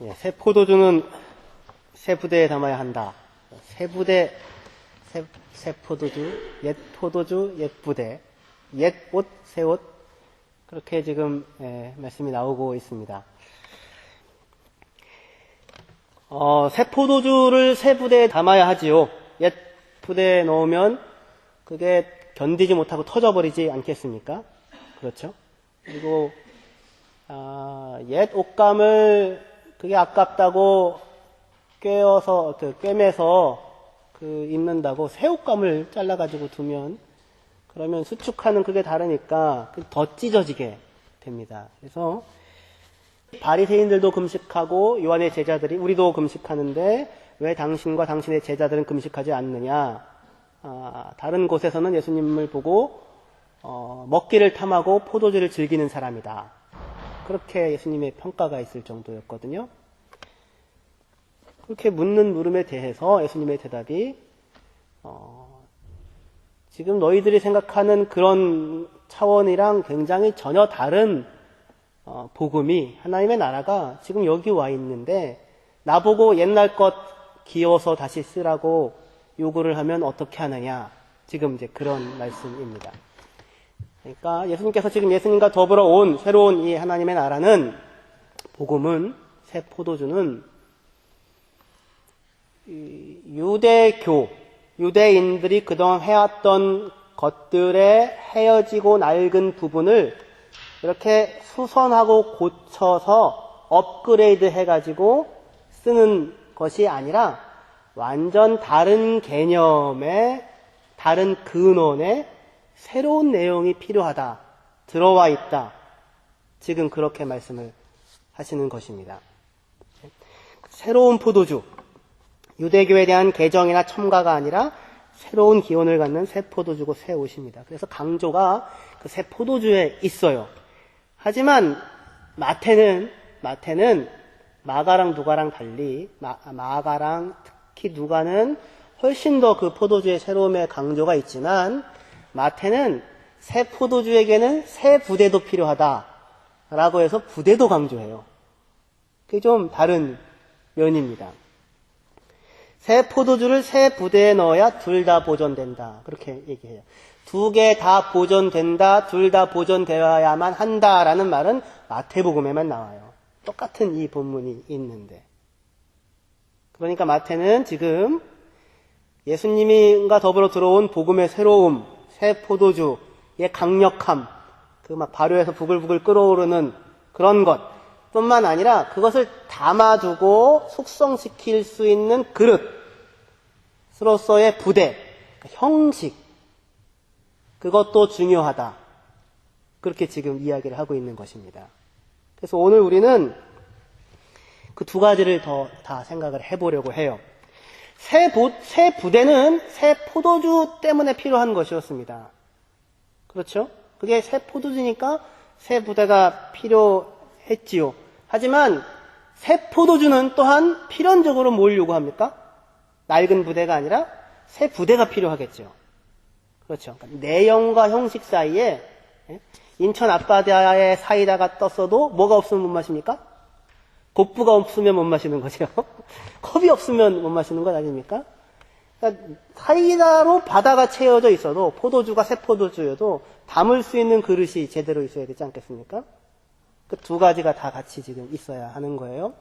예, 새 포도주는 새 부대에 담아야 한다. 새 부대, 새 포도주, 옛 포도주, 옛 부대, 옛 옷, 새 옷. 그렇게 지금 말씀이 나오고 있습니다. 새 포도주를 새 부대에 담아야 하지요. 옛 부대에 넣으면 그게 견디지 못하고 터져버리지 않겠습니까? 그렇죠? 그리고 옛 옷감을 그게 아깝다고 꿰매서 입는다고 새 옷감을 잘라가지고 두면 그러면 수축하는 그게 다르니까 더 찢어지게 됩니다. 그래서 바리새인들도 금식하고 요한의 제자들이 우리도 금식하는데 왜 당신과 당신의 제자들은 금식하지 않느냐? 다른 곳에서는 예수님을 보고 먹기를 탐하고 포도주를 즐기는 사람이다. 그렇게 예수님의 평가가 있을 정도였거든요. 그렇게 묻는 물음에 대해서 예수님의 대답이 지금 너희들이 생각하는 그런 차원이랑 굉장히 전혀 다른 복음이 하나님의 나라가 지금 여기 와 있는데 나보고 옛날 것 기어서 다시 쓰라고 요구를 하면 어떻게 하느냐. 지금 이제 그런 말씀입니다. 그러니까 예수님께서 지금 예수님과 더불어 온 새로운 이 하나님의 나라는 복음은 새 포도주는 유대인들이 그동안 해왔던 것들의 헤어지고 낡은 부분을 이렇게 수선하고 고쳐서 업그레이드 해가지고 쓰는 것이 아니라 완전 다른 개념의 다른 근원의 새로운 내용이 필요하다. 들어와 있다. 지금 그렇게 말씀을 하시는 것입니다. 새로운 포도주. 유대교에 대한 개정이나 첨가가 아니라 새로운 기원을 갖는 새 포도주고 새 옷입니다. 그래서 강조가 그 새 포도주에 있어요. 하지만 마태는 마가랑 누가랑 달리 마가랑 특히 누가는 훨씬 더 그 포도주의 새로움에 강조가 있지만 마태는 새 포도주에게는 새 부대도 필요하다라고 해서 부대도 강조해요. 그게 좀 다른 면입니다. 새 포도주를 새 부대에 넣어야 둘 다 보존된다. 그렇게 얘기해요. 두 개 다 보존된다, 둘 다 보존되어야만 한다라는 말은 마태복음에만 나와요. 똑같은 이 본문이 있는데. 그러니까 마태는 지금 예수님과 더불어 들어온 복음의 새로움, 새 포도주의 강력함, 그 막 발효해서 부글부글 끓어오르는 그런 것 뿐만 아니라 그것을 담아두고 숙성시킬 수 있는 그릇으로서의 부대, 형식, 그것도 중요하다. 그렇게 지금 이야기를 하고 있는 것입니다. 그래서 오늘 우리는 그 두 가지를 다 생각을 해보려고 해요. 새 부대는 새 포도주 때문에 필요한 것이었습니다. 그렇죠? 그게 새 포도주니까 새 부대가 필요했지요. 하지만 새 포도주는 또한 필연적으로 뭘 요구합니까? 낡은 부대가 아니라 새 부대가 필요하겠죠. 그렇죠. 그러니까 내용과 형식 사이에 인천 앞바다에 사이다가 떴어도 뭐가 없으면 못 마십니까? 곱부가 없으면 못 마시는 거죠. 컵이 없으면 못 마시는 것 아닙니까? 그러니까 사이다로 바다가 채워져 있어도 포도주가 새 포도주여도 담을 수 있는 그릇이 제대로 있어야 되지 않겠습니까? 그 두 가지가 다 같이 지금 있어야 하는 거예요.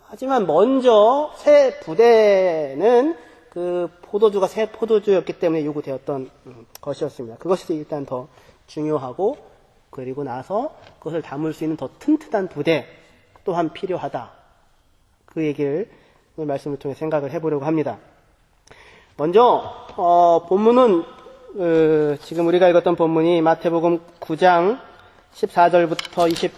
하지만 먼저 새 부대는 그 포도주가 새 포도주였기 때문에 요구되었던 것이었습니다. 그것이 일단 더 중요하고 그리고 나서 그것을 담을 수 있는 더 튼튼한 부대 또한 필요하다. 그 얘기를 오늘 말씀을 통해 생각을 해보려고 합니다. 먼저 본문은 지금 우리가 읽었던 본문이 마태복음 9장 14절부터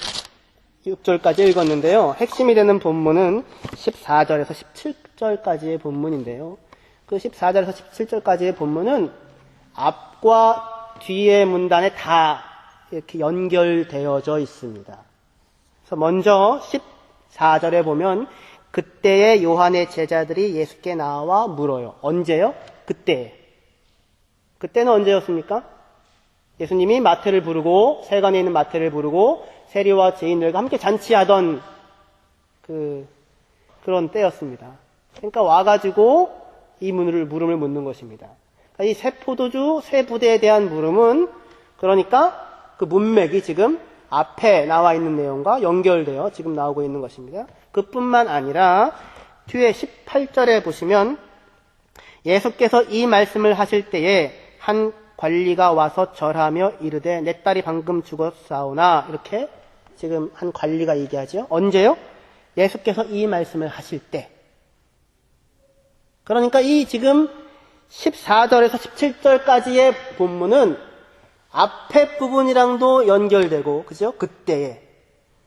26절까지 읽었는데요. 핵심이 되는 본문은 14절에서 17절까지의 본문인데요. 그 14절에서 17절까지의 본문은 앞과 뒤의 문단에 다 이렇게 연결되어져 있습니다. 그래서 먼저 14절에 보면 그때의 요한의 제자들이 예수께 나와 물어요. 언제요? 그때. 그때는 언제였습니까? 예수님이 마태를 부르고 세간에 있는 마태를 부르고 세리와 죄인들과 함께 잔치하던 그 그런 때였습니다. 그러니까 와가지고 이 물음을 묻는 것입니다. 그러니까 이 새 포도주, 새 부대에 대한 물음은 그러니까 그 문맥이 지금 앞에 나와 있는 내용과 연결되어 지금 나오고 있는 것입니다. 그뿐만 아니라 뒤에 18절에 보시면 예수께서 이 말씀을 하실 때에 한 관리가 와서 절하며 이르되 내 딸이 방금 죽었사오나, 이렇게 지금 한 관리가 얘기하죠. 언제요? 예수께서 이 말씀을 하실 때. 그러니까 이 지금 14절에서 17절까지의 본문은 앞에 부분이랑도 연결되고, 그죠? 그때에.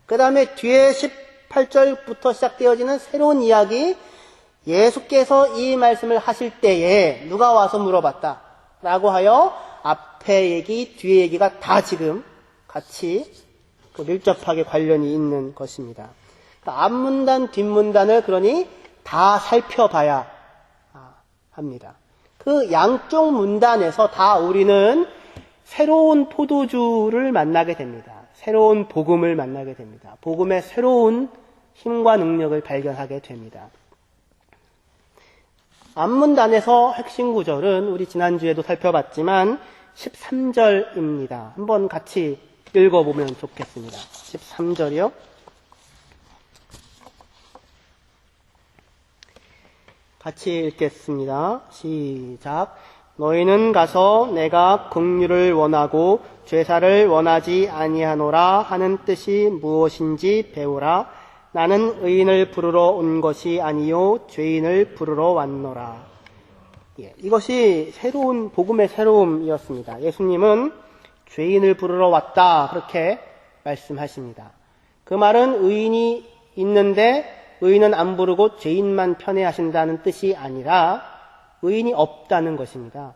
그 다음에 뒤에 18절부터 시작되어지는 새로운 이야기, 예수께서 이 말씀을 하실 때에 누가 와서 물어봤다 라고 하여 앞에 얘기, 뒤에 얘기가 다 지금 같이 밀접하게 관련이 있는 것입니다. 그러니까 앞문단, 뒷문단을 그러니 다 살펴봐야 합니다. 그 양쪽 문단에서 다 우리는 새로운 포도주를 만나게 됩니다. 새로운 복음을 만나게 됩니다. 복음의 새로운 힘과 능력을 발견하게 됩니다. 앞문단에서 핵심 구절은 우리 지난주에도 살펴봤지만 13절입니다. 한번 같이 읽어보면 좋겠습니다. 13절이요. 같이 읽겠습니다. 시작. 너희는 가서 내가 긍휼을 원하고 죄사를 원하지 아니하노라 하는 뜻이 무엇인지 배우라. 나는 의인을 부르러 온 것이 아니요 죄인을 부르러 왔노라. 이것이 새로운 복음의 새로움이었습니다. 예수님은 죄인을 부르러 왔다, 그렇게 말씀하십니다. 그 말은 의인이 있는데 의인은 안 부르고 죄인만 편애하신다는 뜻이 아니라 의인이 없다는 것입니다.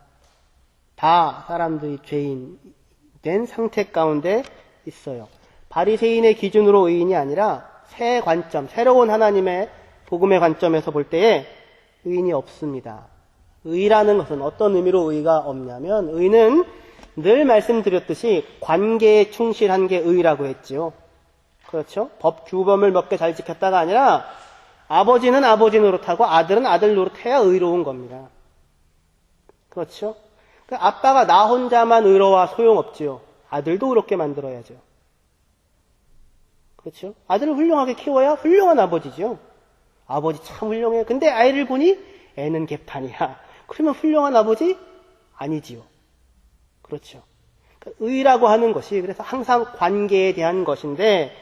다 사람들이 죄인된 상태 가운데 있어요. 바리새인의 기준으로 의인이 아니라 새 관점, 새로운 하나님의 복음의 관점에서 볼 때에 의인이 없습니다. 의라는 것은 어떤 의미로 의가 없냐면, 의는 늘 말씀드렸듯이 관계에 충실한 게 의라고 했지요. 그렇죠? 법 규범을 몇 개 잘 지켰다가 아니라 아버지는 아버지 노릇하고 아들은 아들 노릇해야 의로운 겁니다. 그렇죠? 아빠가 나 혼자만 의로워 소용없지요. 아들도 의롭게 만들어야죠. 그렇죠? 아들을 훌륭하게 키워야 훌륭한 아버지죠. 아버지 참 훌륭해요. 근데 아이를 보니 애는 개판이야. 그러면 훌륭한 아버지? 아니지요. 그렇죠. 의라고 하는 것이 그래서 항상 관계에 대한 것인데,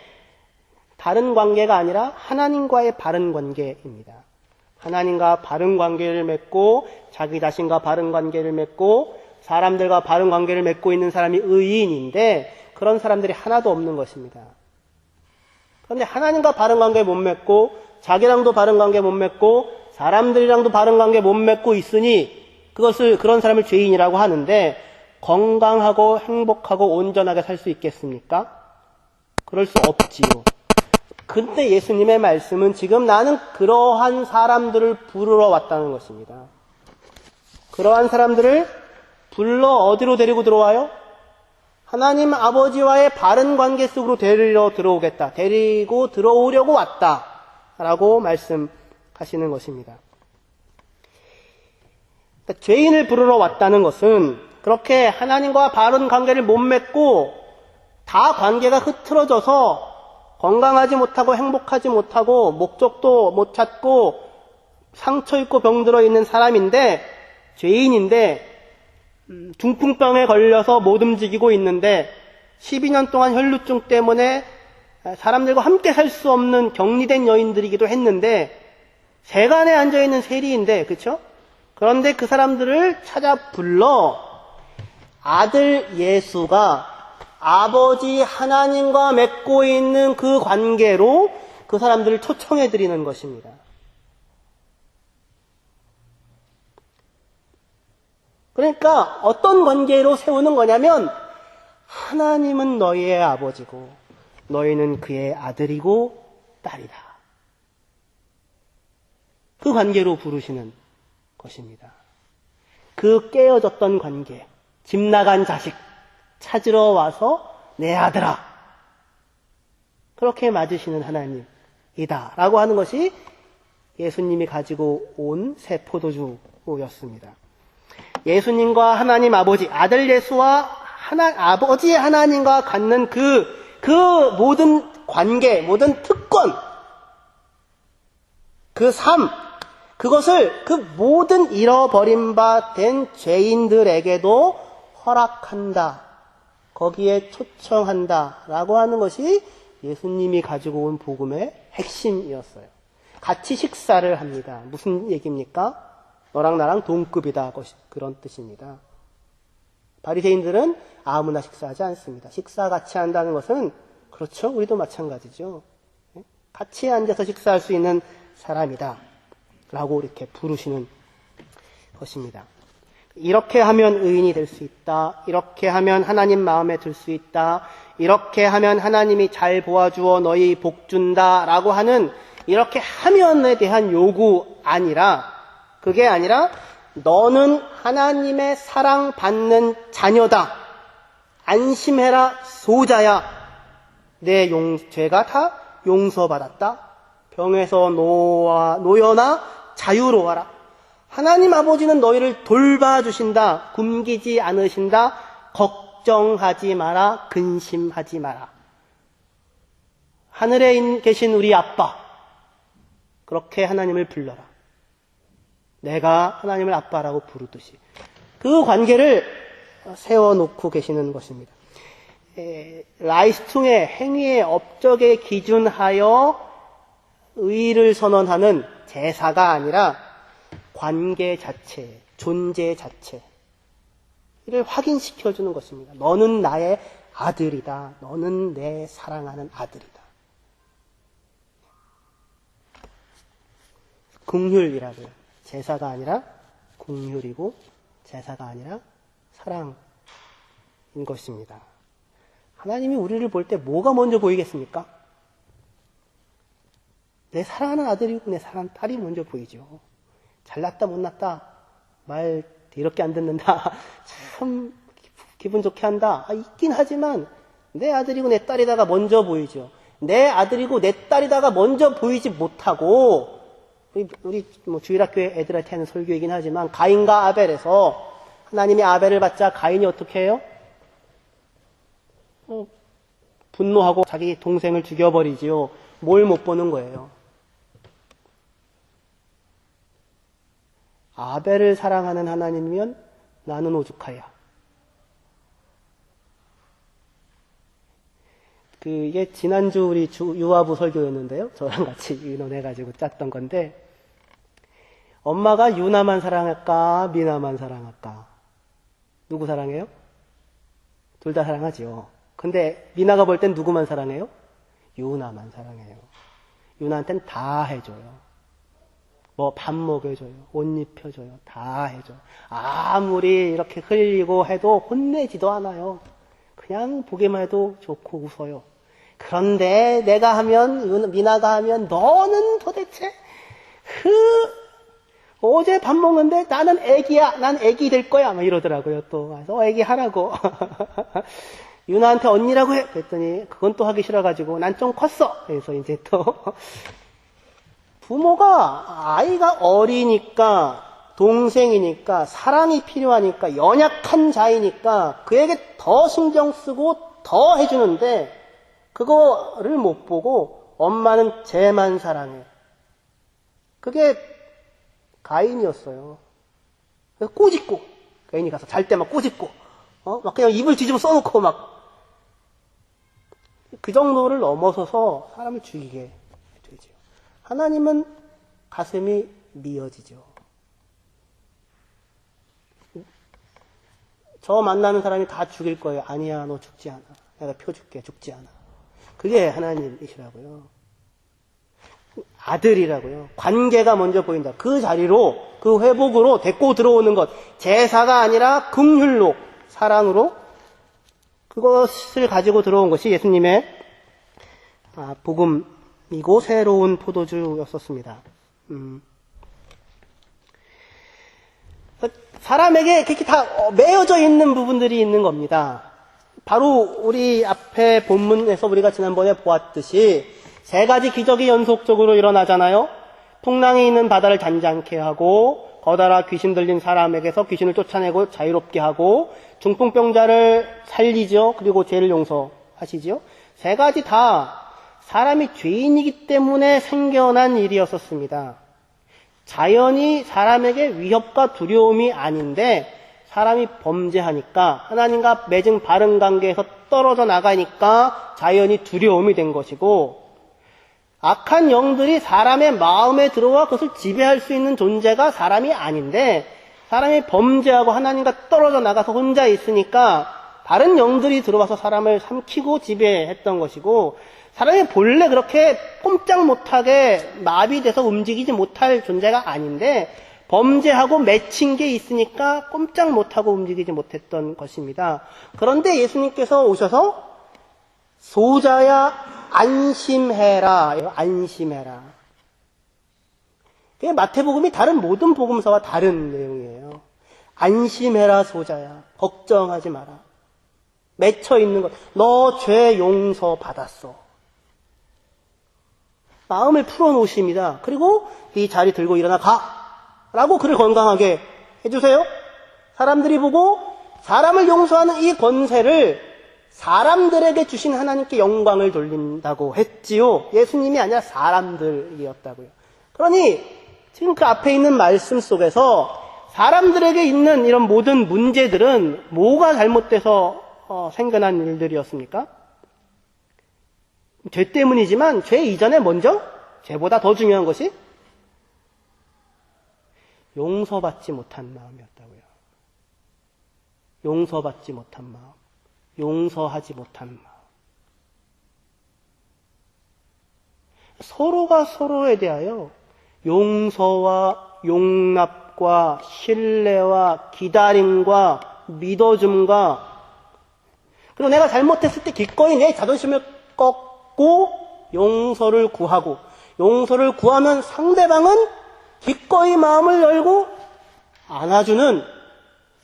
다른 관계가 아니라 하나님과의 바른 관계입니다. 하나님과 바른 관계를 맺고 자기 자신과 바른 관계를 맺고 사람들과 바른 관계를 맺고 있는 사람이 의인인데, 그런 사람들이 하나도 없는 것입니다. 그런데 하나님과 바른 관계 못 맺고 자기랑도 바른 관계 못 맺고 사람들이랑도 바른 관계 못 맺고 있으니 그런 사람을 죄인이라고 하는데, 건강하고 행복하고 온전하게 살 수 있겠습니까? 그럴 수 없지요. 근데 예수님의 말씀은 지금 나는 그러한 사람들을 부르러 왔다는 것입니다. 그러한 사람들을 불러 어디로 데리고 들어와요? 하나님 아버지와의 바른 관계 속으로 데리러 들어오겠다. 데리고 들어오려고 왔다. 라고 말씀하시는 것입니다. 그러니까 죄인을 부르러 왔다는 것은 그렇게 하나님과 바른 관계를 못 맺고 다 관계가 흐트러져서 건강하지 못하고 행복하지 못하고 목적도 못 찾고 상처 입고 병들어 있는 사람인데, 죄인인데 중풍병에 걸려서 못 움직이고 있는데 12년 동안 혈루증 때문에 사람들과 함께 살 수 없는 격리된 여인들이기도 했는데 세간에 앉아있는 세리인데, 그렇죠? 그런데 그 사람들을 찾아 불러 아들 예수가 아버지 하나님과 맺고 있는 그 관계로 그 사람들을 초청해 드리는 것입니다. 그러니까 어떤 관계로 세우는 거냐면, 하나님은 너희의 아버지고 너희는 그의 아들이고 딸이다. 그 관계로 부르시는 것입니다. 그 깨어졌던 관계, 집 나간 자식 찾으러 와서 내 아들아, 그렇게 맞으시는 하나님이다 라고 하는 것이 예수님이 가지고 온 새 포도주였습니다. 예수님과 하나님 아버지, 아들 예수와 아버지 하나님과 갖는 그 모든 관계, 모든 특권, 그 삶, 그것을 그 모든 잃어버린 바 된 죄인들에게도 허락한다. 거기에 초청한다. 라고 하는 것이 예수님이 가지고 온 복음의 핵심이었어요. 같이 식사를 합니다. 무슨 얘기입니까? 너랑 나랑 동급이다. 그런 뜻입니다. 바리새인들은 아무나 식사하지 않습니다. 식사 같이 한다는 것은 그렇죠. 우리도 마찬가지죠. 같이 앉아서 식사할 수 있는 사람이다. 라고 이렇게 부르시는 것입니다. 이렇게 하면 의인이 될 수 있다. 이렇게 하면 하나님 마음에 들 수 있다. 이렇게 하면 하나님이 잘 보아주어 너희 복 준다. 라고 하는 이렇게 하면에 대한 요구 그게 아니라 너는 하나님의 사랑받는 자녀다. 안심해라 소자야. 내 죄가 다 용서받았다. 병에서 노여나 자유로워라. 하나님 아버지는 너희를 돌봐주신다. 굶기지 않으신다. 걱정하지 마라. 근심하지 마라. 하늘에 계신 우리 아빠, 그렇게 하나님을 불러라. 내가 하나님을 아빠라고 부르듯이 그 관계를 세워놓고 계시는 것입니다. 라이스퉁의 행위의 업적에 기준하여 의를 선언하는 제사가 아니라 관계 자체, 존재 자체를 확인시켜주는 것입니다. 너는 나의 아들이다. 너는 내 사랑하는 아들이다. 긍휼이라고요. 제사가 아니라 긍휼이고 제사가 아니라 사랑인 것입니다. 하나님이 우리를 볼 때 뭐가 먼저 보이겠습니까? 내 사랑하는 아들이고 내 사랑하는 딸이 먼저 보이죠. 잘났다 못났다 말 더럽게 안 듣는다 참 기분 좋게 한다 있긴 하지만 내 아들이고 내 딸이다가 먼저 보이죠. 내 아들이고 내 딸이다가 먼저 보이지 못하고 우리 주일학교에 애들한테 하는 설교이긴 하지만 가인과 아벨에서 하나님이 아벨을 받자 가인이 어떻게 해요? 분노하고 자기 동생을 죽여버리지요. 뭘 못 보는 거예요? 아벨을 사랑하는 하나님이면 나는 오죽하야. 이게 지난주 우리 유아부 설교였는데요. 저랑 같이 의논해가지고 짰던 건데, 엄마가 유나만 사랑할까, 미나만 사랑할까? 누구 사랑해요? 둘 다 사랑하죠. 근데 미나가 볼 땐 누구만 사랑해요? 유나만 사랑해요. 유나한테는 다 해줘요. 밥 먹여줘요. 옷 입혀줘요. 다 해줘. 아무리 이렇게 흘리고 해도 혼내지도 않아요. 그냥 보기만 해도 좋고 웃어요. 그런데 내가 하면, 미나가 하면 너는 도대체 어제 밥 먹는데 나는 애기야. 난 애기 될 거야. 막 이러더라고요. 또 와서 애기 하라고. 유나한테 언니라고 해. 그랬더니 그건 또 하기 싫어가지고 난 좀 컸어. 그래서 이제 또 부모가 아이가 어리니까 동생이니까 사랑이 필요하니까 연약한 자이니까 그에게 더 신경 쓰고 더 해주는데 그거를 못 보고 엄마는 쟤만 사랑해. 그게 가인이었어요. 그래서 꼬집고 가인이 가서 잘 때 막 꼬집고 막 그냥 입을 뒤집어 써놓고 막 그 정도를 넘어서서 사람을 죽이게 되죠. 하나님은 가슴이 미어지죠. 저 만나는 사람이 다 죽일 거예요. 아니야, 너 죽지 않아. 내가 표 줄게. 죽지 않아. 그게 하나님이시라고요. 아들이라고요. 관계가 먼저 보인다. 그 자리로, 그 회복으로 데리고 들어오는 것. 제사가 아니라 긍휼로, 사랑으로 그것을 가지고 들어온 것이 예수님의 복음이고 새로운 포도주였었습니다. 사람에게 그렇게 다 매여져 있는 부분들이 있는 겁니다. 바로 우리 앞에 본문에서 우리가 지난번에 보았듯이 세 가지 기적이 연속적으로 일어나잖아요. 풍랑이 있는 바다를 잔잔케 하고 거다라 귀신 들린 사람에게서 귀신을 쫓아내고 자유롭게 하고 중풍병자를 살리죠. 그리고 죄를 용서하시죠. 세 가지 다 사람이 죄인이기 때문에 생겨난 일이었었습니다. 자연이 사람에게 위협과 두려움이 아닌데 사람이 범죄하니까 하나님과 맺은 바른 관계에서 떨어져 나가니까 자연이 두려움이 된 것이고, 악한 영들이 사람의 마음에 들어와 그것을 지배할 수 있는 존재가 사람이 아닌데 사람이 범죄하고 하나님과 떨어져 나가서 혼자 있으니까 다른 영들이 들어와서 사람을 삼키고 지배했던 것이고, 사람이 본래 그렇게 꼼짝 못하게 마비돼서 움직이지 못할 존재가 아닌데 범죄하고 맺힌 게 있으니까 꼼짝 못하고 움직이지 못했던 것입니다. 그런데 예수님께서 오셔서 소자야 안심해라. 안심해라. 그게 마태복음이 다른 모든 복음서와 다른 내용이에요. 안심해라 소자야. 걱정하지 마라. 맺혀 있는 것. 너 죄 용서 받았어. 마음을 풀어놓으십니다. 그리고 이 자리 들고 일어나 가. 라고 그를 건강하게 해주세요. 사람들이 보고 사람을 용서하는 이 권세를 사람들에게 주신 하나님께 영광을 돌린다고 했지요. 예수님이 아니라 사람들이었다고요. 그러니 지금 그 앞에 있는 말씀 속에서 사람들에게 있는 이런 모든 문제들은 뭐가 잘못돼서 생겨난 일들이었습니까? 죄 때문이지만 죄 이전에 먼저 죄보다 더 중요한 것이 용서받지 못한 마음이었다고요. 용서받지 못한 마음. 용서하지 못한 마음. 서로가 서로에 대하여 용서와 용납과 신뢰와 기다림과 믿어줌과, 그리고 내가 잘못했을 때 기꺼이 내 자존심을 꺾고 용서를 구하고, 용서를 구하면 상대방은 기꺼이 마음을 열고 안아주는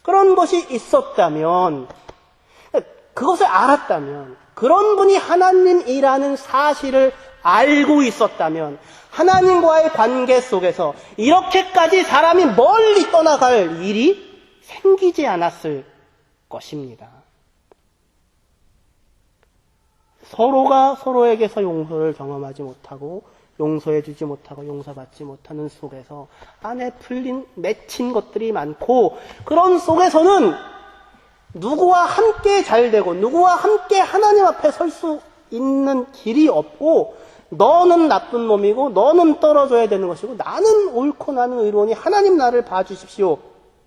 그런 것이 있었다면, 그것을 알았다면, 그런 분이 하나님이라는 사실을 알고 있었다면 하나님과의 관계 속에서 이렇게까지 사람이 멀리 떠나갈 일이 생기지 않았을 것입니다. 서로가 서로에게서 용서를 경험하지 못하고 용서해주지 못하고 용서받지 못하는 속에서 안에 풀린 맺힌 것들이 많고, 그런 속에서는 누구와 함께 잘 되고 누구와 함께 하나님 앞에 설 수 있는 길이 없고, 너는 나쁜 놈이고 너는 떨어져야 되는 것이고 나는 옳고 나는 의로우니 하나님 나를 봐주십시오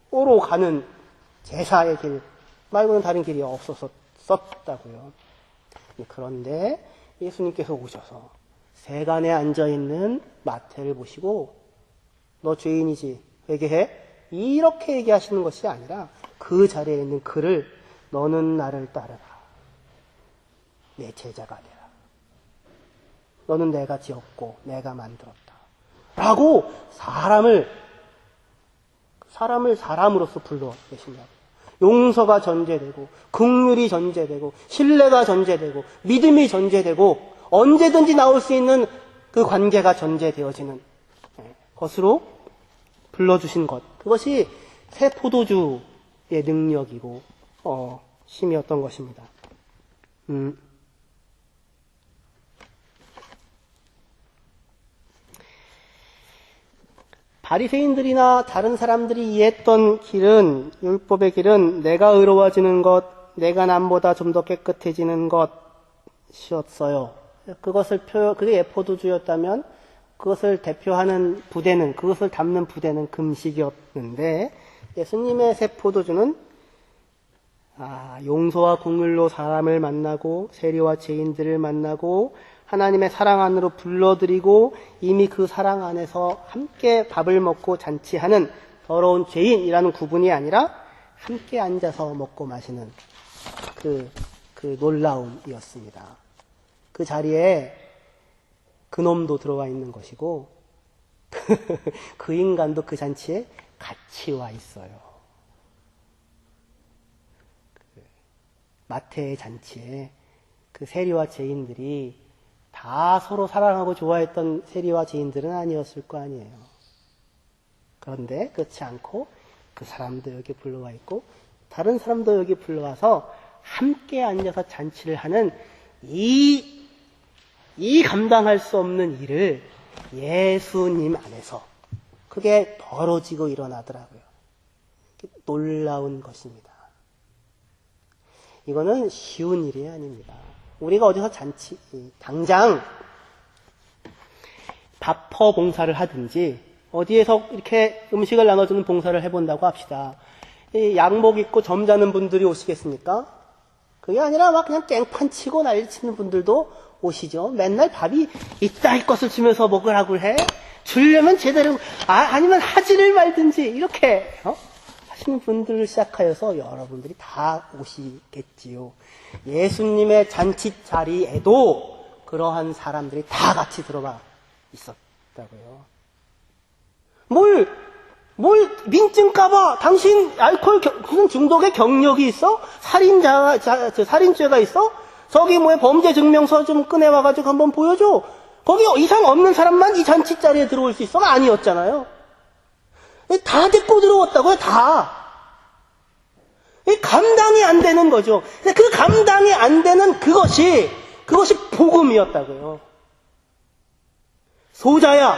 오로 가는 제사의 길 말고는 다른 길이 없었다고요. 그런데 예수님께서 오셔서 세간에 앉아있는 마태를 보시고 너 죄인이지 회개해? 이렇게 얘기하시는 것이 아니라 그 자리에 있는 그를 너는 나를 따르라. 내 제자가 되라. 너는 내가 지었고 내가 만들었다. 라고 사람을 사람으로서 불러 계신다. 용서가 전제되고 긍휼이 전제되고 신뢰가 전제되고 믿음이 전제되고 언제든지 나올 수 있는 그 관계가 전제되어지는 것으로 불러주신 것. 그것이 새 포도주의 능력이고 힘이었던 것입니다. 바리새인들이나 다른 사람들이 이해했던 길은, 율법의 길은 내가 의로워지는 것, 내가 남보다 좀 더 깨끗해지는 것이었어요. 그게 예포도주였다면 그것을 대표하는 부대는, 그것을 담는 부대는 금식이었는데, 예수님의 새 포도주는 용서와 긍휼로 사람을 만나고 세리와 죄인들을 만나고 하나님의 사랑 안으로 불러들이고 이미 그 사랑 안에서 함께 밥을 먹고 잔치하는 더러운 죄인이라는 구분이 아니라 함께 앉아서 먹고 마시는 그 놀라움이었습니다. 그 자리에 그놈도 들어와 있는 것이고 그 인간도 그 잔치에 같이 와 있어요. 마태의 잔치에 그 세리와 죄인들이 다 서로 사랑하고 좋아했던 세리와 죄인들은 아니었을 거 아니에요. 그런데 그렇지 않고 그 사람도 여기 불러와 있고 다른 사람도 여기 불러와서 함께 앉아서 잔치를 하는 이 감당할 수 없는 일을 예수님 안에서 그게 벌어지고 일어나더라고요. 놀라운 것입니다. 이거는 쉬운 일이 아닙니다. 우리가 어디서 잔치, 당장 밥퍼 봉사를 하든지 어디에서 이렇게 음식을 나눠주는 봉사를 해본다고 합시다. 양복 입고 점잖은 분들이 오시겠습니까? 그게 아니라 막 그냥 깽판 치고 난리 치는 분들도 오시죠. 맨날 밥이 있다 할 것을 주면서 먹으라고 해. 주려면 제대로, 아니면 하지를 말든지 이렇게 하시는 분들을 시작하여서 여러분들이 다 오시겠지요. 예수님의 잔치 자리에도 그러한 사람들이 다 같이 들어가 있었다고요. 뭘 민증 까봐? 당신 알코올 무슨 중독의 경력이 있어? 살인죄가 있어? 저기 범죄 증명서 좀 꺼내와가지고 한번 보여줘. 거기 이상 없는 사람만 이 잔치 자리에 들어올 수 있어가 아니었잖아요. 다 데리고 들어왔다고요, 다. 감당이 안 되는 거죠. 그 감당이 안 되는 그것이 복음이었다고요. 소자야,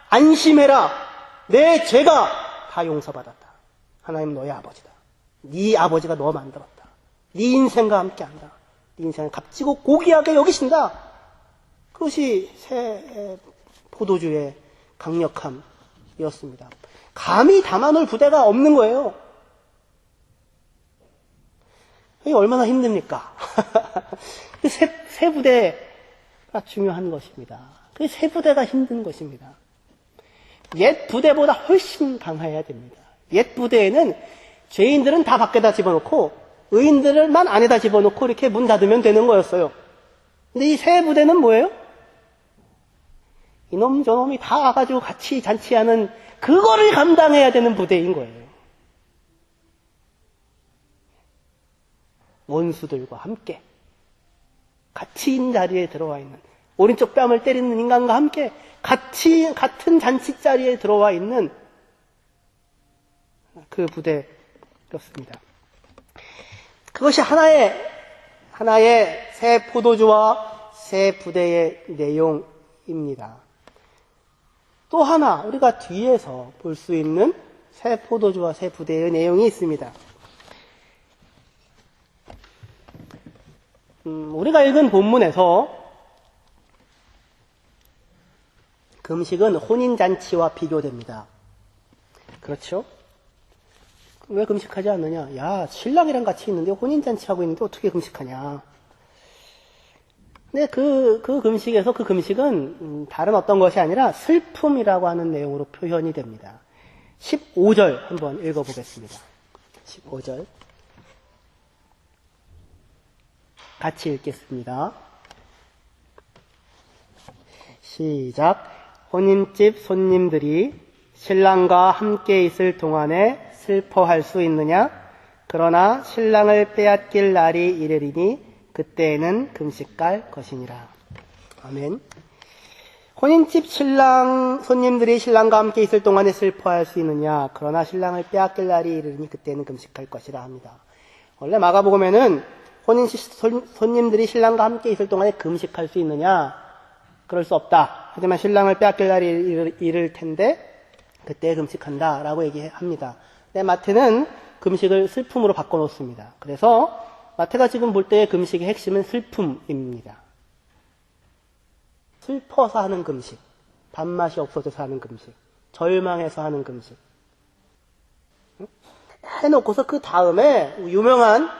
안심해라. 내 죄가 다 용서받았다. 하나님 너의 아버지다. 네 아버지가 너 만들었다. 네 인생과 함께한다. 네 인생을 값지고 고귀하게 여기신다. 그것이 새 포도주의 강력함이었습니다. 감히 담아놓을 부대가 없는 거예요. 이게 얼마나 힘듭니까? 그 새 부대가 중요한 것입니다. 그 새 부대가 힘든 것입니다. 옛 부대보다 훨씬 강해야 됩니다. 옛 부대에는 죄인들은 다 밖에다 집어넣고 의인들만 안에다 집어넣고 이렇게 문 닫으면 되는 거였어요. 근데 이 새 부대는 뭐예요? 이놈 저놈이 다 와가지고 같이 잔치하는 그거를 감당해야 되는 부대인 거예요. 원수들과 함께 같이 있는 자리에 들어와 있는 오른쪽 뺨을 때리는 인간과 함께 같은 잔치 자리에 들어와 있는 그 부대였습니다. 그것이 하나의 새 포도주와 새 부대의 내용입니다. 또 하나 우리가 뒤에서 볼 수 있는 새 포도주와 새 부대의 내용이 있습니다. 우리가 읽은 본문에서 금식은 혼인잔치와 비교됩니다. 그렇죠? 왜 금식하지 않느냐? 야, 신랑이랑 같이 있는데 혼인잔치하고 있는데 어떻게 금식하냐? 근데 그 금식은 다른 어떤 것이 아니라 슬픔이라고 하는 내용으로 표현이 됩니다. 15절 한번 읽어보겠습니다. 15절. 같이 읽겠습니다. 시작. 혼인집 손님들이 신랑과 함께 있을 동안에 슬퍼할 수 있느냐? 그러나 신랑을 빼앗길 날이 이르리니 그때에는 금식할 것이니라. 아멘. 혼인집 손님들이 신랑과 함께 있을 동안에 슬퍼할 수 있느냐? 그러나 신랑을 빼앗길 날이 이르리니 그때는 금식할 것이라 합니다. 원래 마가복음에는 혼인집 손님들이 신랑과 함께 있을 동안에 금식할 수 있느냐? 그럴 수 없다. 하지만 신랑을 빼앗길 날이 이를 텐데 그때 금식한다 라고 얘기합니다. 근데 마태는 금식을 슬픔으로 바꿔놓습니다. 그래서 마태가 지금 볼 때의 금식의 핵심은 슬픔입니다. 슬퍼서 하는 금식, 밥맛이 없어져서 하는 금식, 절망해서 하는 금식. 해놓고서 그 다음에 유명한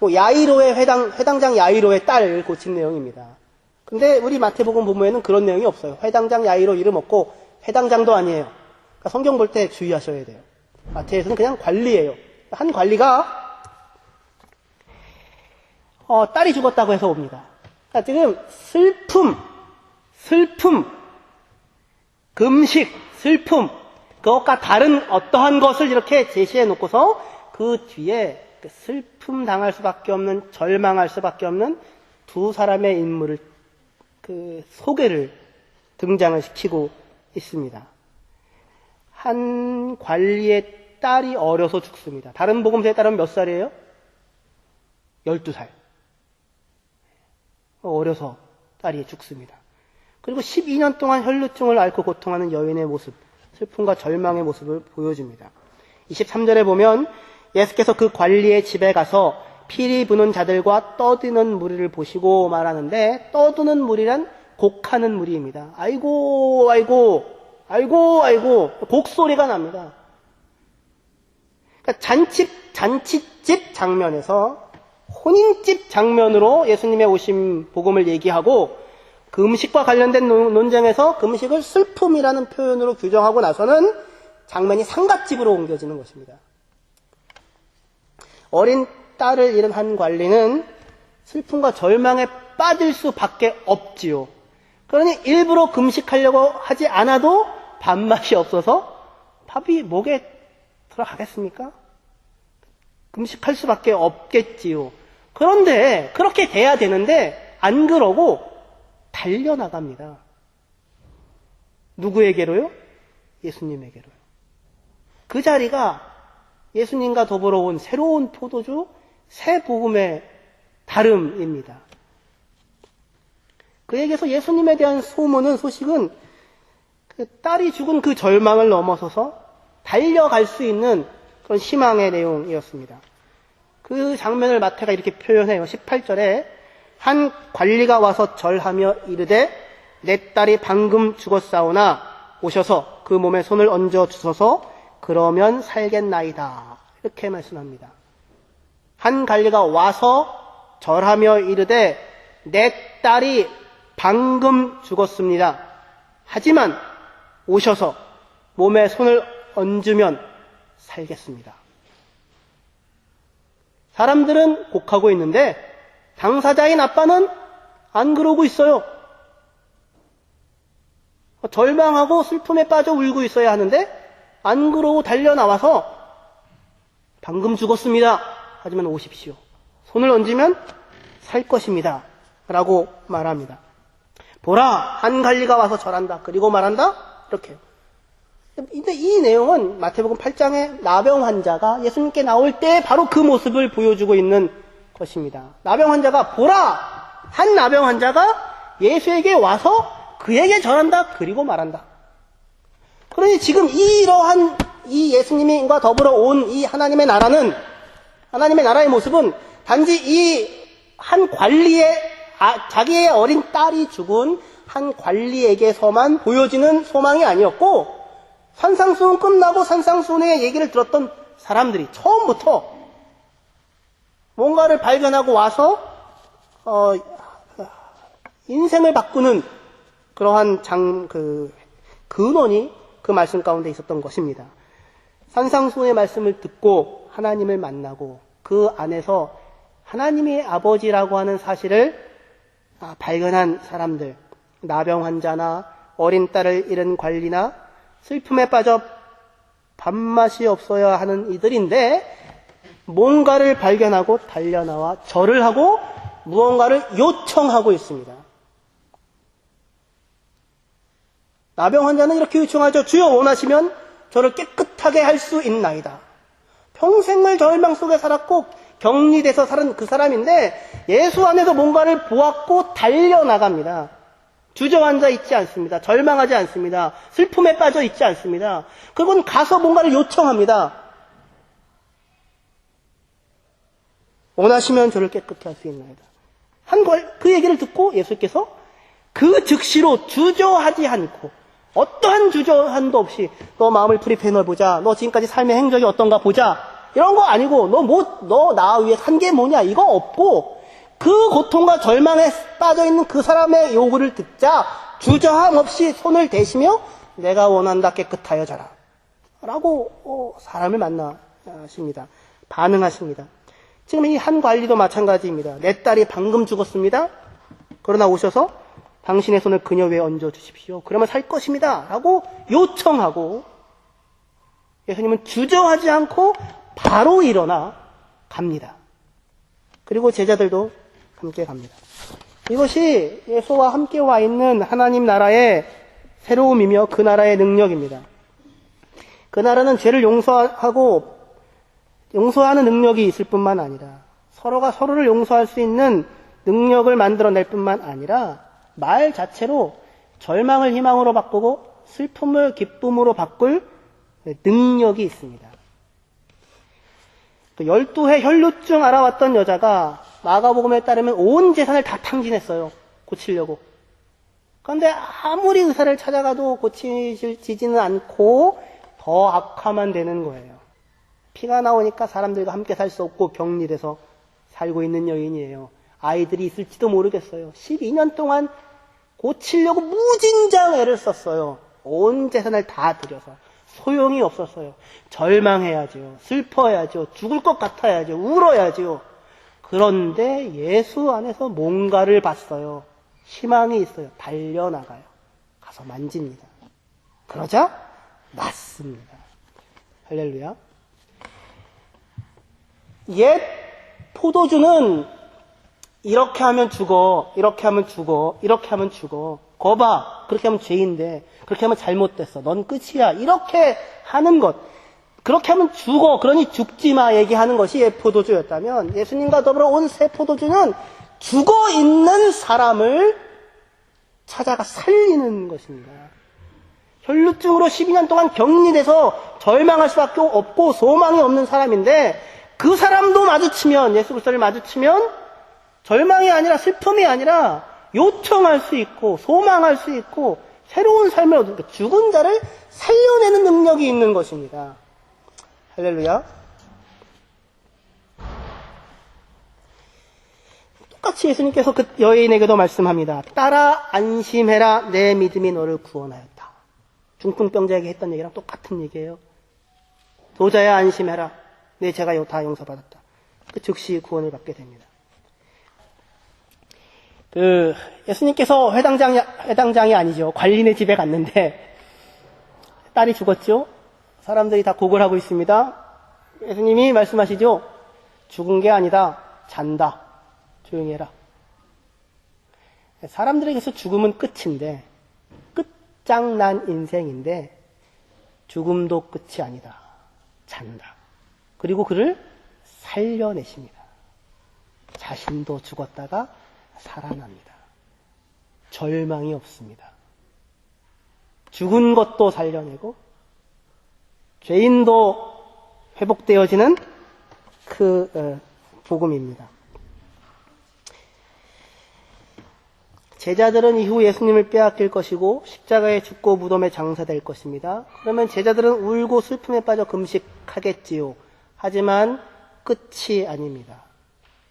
야이로의 회당장 야이로의 딸을 고친 내용입니다. 근데 우리 마태복음 본문에는 그런 내용이 없어요. 회당장 야이로 이름 없고 회당장도 아니에요. 그러니까 성경 볼 때 주의하셔야 돼요. 마태에서는 그냥 관리예요. 한 관리가 딸이 죽었다고 해서 옵니다. 그러니까 지금 슬픔, 금식, 슬픔, 그것과 다른 어떠한 것을 이렇게 제시해 놓고서 그 뒤에 슬픔 당할 수밖에 없는, 절망할 수밖에 없는 두 사람의 인물을 그 소개를 등장을 시키고 있습니다. 한 관리의 딸이 어려서 죽습니다. 다른 복음서에 따르면 몇 살이에요? 12살. 어려서 딸이 죽습니다. 그리고 12년 동안 혈루증을 앓고 고통하는 여인의 모습, 슬픔과 절망의 모습을 보여줍니다. 23절에 보면 예수께서 그 관리의 집에 가서 피리 부는 자들과 떠드는 무리를 보시고 말하는데, 떠드는 무리란 곡하는 무리입니다. 아이고 아이고 아이고 아이고 곡소리가 납니다. 그러니까 잔치집 장면에서 혼인집 장면으로 예수님의 오심 복음을 얘기하고, 그 음식과 관련된 논쟁에서 그 음식을 슬픔이라는 표현으로 규정하고 나서는 장면이 상갓집으로 옮겨지는 것입니다. 어린 딸을 잃은 한 관리는 슬픔과 절망에 빠질 수밖에 없지요. 그러니 일부러 금식하려고 하지 않아도 밥맛이 없어서 밥이 목에 들어가겠습니까? 금식할 수밖에 없겠지요. 그런데 그렇게 돼야 되는데 안 그러고 달려나갑니다. 누구에게로요? 예수님에게로요. 그 자리가 예수님과 더불어 온 새로운 포도주, 새 복음의 다름입니다. 그에게서 예수님에 대한 소식은 그 딸이 죽은 그 절망을 넘어서서 달려갈 수 있는 그런 희망의 내용이었습니다. 그 장면을 마태가 이렇게 표현해요. 18절에 한 관리가 와서 절하며 이르되 내 딸이 방금 죽었사오나 오셔서 그 몸에 손을 얹어 주소서 그러면 살겠나이다. 이렇게 말씀합니다. 한 관리가 와서 절하며 이르되 내 딸이 방금 죽었습니다. 하지만 오셔서 몸에 손을 얹으면 살겠습니다. 사람들은 곡하고 있는데 당사자인 아빠는 안 그러고 있어요. 절망하고 슬픔에 빠져 울고 있어야 하는데 안 그러고 달려나와서 방금 죽었습니다. 하지만 오십시오. 손을 얹으면 살 것입니다. 라고 말합니다. 보라, 한 관리가 와서 절한다. 그리고 말한다? 이렇게요. 근데 이 내용은 마태복음 8장의 나병 환자가 예수님께 나올 때 바로 그 모습을 보여주고 있는 것입니다. 나병 환자가, 보라! 한 나병 환자가 예수에게 와서 그에게 절한다. 그리고 말한다. 그러니 지금 이러한 이 예수님과 더불어 온 이 하나님의 나라는, 하나님의 나라의 모습은 단지 이 한 관리의, 자기의 어린 딸이 죽은 한 관리에게서만 보여지는 소망이 아니었고, 산상수훈 끝나고 산상수훈의 얘기를 들었던 사람들이 처음부터 뭔가를 발견하고 와서 인생을 바꾸는 그러한 근원이 그 말씀 가운데 있었던 것입니다. 산상수훈의 말씀을 듣고 하나님을 만나고 그 안에서 하나님이 아버지라고 하는 사실을 발견한 사람들, 나병 환자나 어린 딸을 잃은 관리나 슬픔에 빠져 밥맛이 없어야 하는 이들인데 뭔가를 발견하고 달려나와 절을 하고 무언가를 요청하고 있습니다. 나병 환자는 이렇게 요청하죠. 주여 원하시면 저를 깨끗하게 할 수 있나이다. 평생을 절망 속에 살았고 격리돼서 살은 그 사람인데 예수 안에서 뭔가를 보았고 달려나갑니다. 주저앉아 있지 않습니다. 절망하지 않습니다. 슬픔에 빠져 있지 않습니다. 그건 가서 뭔가를 요청합니다. 원하시면 저를 깨끗게 할 수 있나이다. 그 얘기를 듣고 예수께서 그 즉시로 주저하지 않고 어떠한 주저함도 없이 너 마음을 프리페 넣어보자. 너 지금까지 삶의 행적이 어떤가 보자. 이런 거 아니고 너 나 위해 산 게 뭐냐 이거 없고 그 고통과 절망에 빠져있는 그 사람의 요구를 듣자 주저함 없이 손을 대시며 내가 원한다 깨끗하여 자라 라고 사람을 만나십니다. 반응하십니다. 지금 이 한 관리도 마찬가지입니다. 내 딸이 방금 죽었습니다. 그러나 오셔서 당신의 손을 그녀 위에 얹어 주십시오. 그러면 살 것입니다. 라고 요청하고 예수님은 주저하지 않고 바로 일어나 갑니다. 그리고 제자들도 함께 갑니다. 이것이 예수와 함께 와 있는 하나님 나라의 새로움이며 그 나라의 능력입니다. 그 나라는 죄를 용서하는 능력이 있을 뿐만 아니라 서로가 서로를 용서할 수 있는 능력을 만들어낼 뿐만 아니라 말 자체로 절망을 희망으로 바꾸고 슬픔을 기쁨으로 바꿀 능력이 있습니다. 12해 혈루증 알아왔던 여자가 마가복음에 따르면 온 재산을 다 탕진했어요. 고치려고. 그런데 아무리 의사를 찾아가도 고치지는 않고 더 악화만 되는 거예요. 피가 나오니까 사람들과 함께 살 수 없고 격리돼서 살고 있는 여인이에요. 아이들이 있을지도 모르겠어요. 12년 동안 고치려고 무진장 애를 썼어요. 온 재산을 다 들여서. 소용이 없었어요. 절망해야죠. 슬퍼야죠. 죽을 것 같아야죠. 울어야죠. 그런데 예수 안에서 뭔가를 봤어요. 희망이 있어요. 달려나가요. 가서 만집니다. 그러자 낫습니다. 할렐루야. 옛 포도주는 이렇게 하면 죽어, 이렇게 하면 죽어, 이렇게 하면 죽어. 거봐, 그렇게 하면 죄인데, 그렇게 하면 잘못됐어. 넌 끝이야. 이렇게 하는 것. 그렇게 하면 죽어. 그러니 죽지 마. 얘기하는 것이 옛 포도주였다면, 예수님과 더불어 온 새 포도주는 죽어 있는 사람을 찾아가 살리는 것입니다. 혈루증으로 12년 동안 격리돼서 절망할 수밖에 없고 소망이 없는 사람인데, 그 사람도 마주치면, 예수 그리스도를 마주치면 절망이 아니라 슬픔이 아니라 요청할 수 있고 소망할 수 있고 새로운 삶을 얻으니까 죽은 자를 살려내는 능력이 있는 것입니다. 할렐루야. 똑같이 예수님께서 그 여인에게도 말씀합니다. 따라 안심해라. 내 믿음이 너를 구원하였다. 중풍병자에게 했던 얘기랑 똑같은 얘기예요. 도자야 안심해라. 내 죄가 다 용서받았다. 즉시 구원을 받게 됩니다. 예수님께서 회당장이 아니죠. 관리네 집에 갔는데 딸이 죽었죠. 사람들이 다 곡을 하고 있습니다. 예수님이 말씀하시죠. 죽은 게 아니다. 잔다. 조용히 해라. 사람들에게서 죽음은 끝인데 끝장난 인생인데 죽음도 끝이 아니다. 잔다. 그리고 그를 살려내십니다. 자신도 죽었다가 살아납니다. 절망이 없습니다. 죽은 것도 살려내고 죄인도 회복되어지는 그 복음입니다. 제자들은 이후 예수님을 빼앗길 것이고 십자가에 죽고 무덤에 장사될 것입니다. 그러면 제자들은 울고 슬픔에 빠져 금식하겠지요. 하지만 끝이 아닙니다.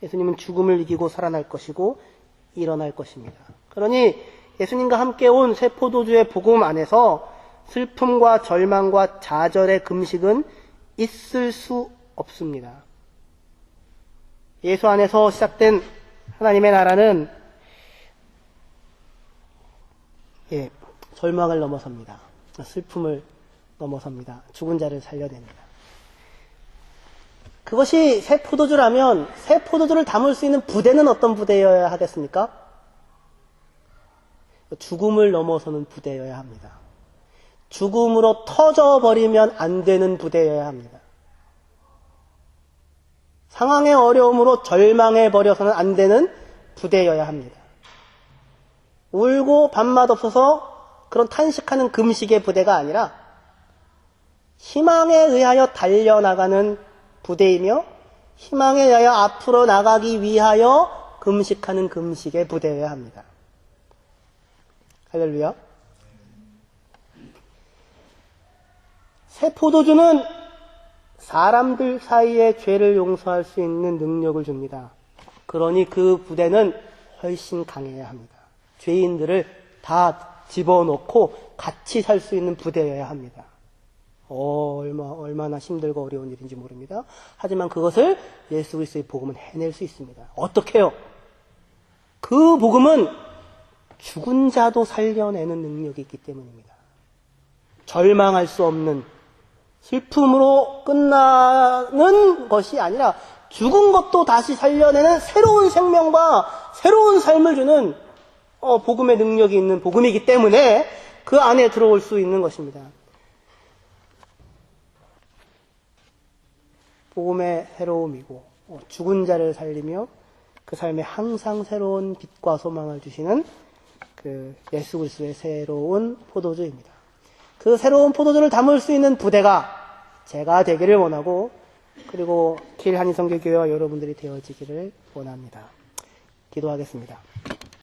예수님은 죽음을 이기고 살아날 것이고 일어날 것입니다. 그러니 예수님과 함께 온 새 포도주의 복음 안에서 슬픔과 절망과 좌절의 금식은 있을 수 없습니다. 예수 안에서 시작된 하나님의 나라는 절망을 넘어섭니다. 슬픔을 넘어섭니다. 죽은 자를 살려냅니다. 그것이 새 포도주라면 새 포도주를 담을 수 있는 부대는 어떤 부대여야 하겠습니까? 죽음을 넘어서는 부대여야 합니다. 죽음으로 터져버리면 안 되는 부대여야 합니다. 상황의 어려움으로 절망해버려서는 안 되는 부대여야 합니다. 울고 밥맛 없어서 그런 탄식하는 금식의 부대가 아니라 희망에 의하여 달려나가는 부대이며 희망에 의하여 앞으로 나가기 위하여 금식하는 금식의 부대여야 합니다. 할렐루야. 새 포도주는 사람들 사이에 죄를 용서할 수 있는 능력을 줍니다. 그러니 그 부대는 훨씬 강해야 합니다. 죄인들을 다 집어넣고 같이 살 수 있는 부대여야 합니다. 얼마나 힘들고 어려운 일인지 모릅니다. 하지만 그것을 예수 그리스도의 복음은 해낼 수 있습니다. 어떻게 해요? 그 복음은 죽은 자도 살려내는 능력이 있기 때문입니다. 절망할 수 없는 슬픔으로 끝나는 것이 아니라 죽은 것도 다시 살려내는 새로운 생명과 새로운 삶을 주는 복음의 능력이 있는 복음이기 때문에 그 안에 들어올 수 있는 것입니다. 복음의 새로움이고 죽은 자를 살리며 그 삶에 항상 새로운 빛과 소망을 주시는 그 예수 그리스도의 새로운 포도주입니다. 그 새로운 포도주를 담을 수 있는 부대가 제가 되기를 원하고 그리고 길 한인선교교회와 여러분들이 되어지기를 원합니다. 기도하겠습니다.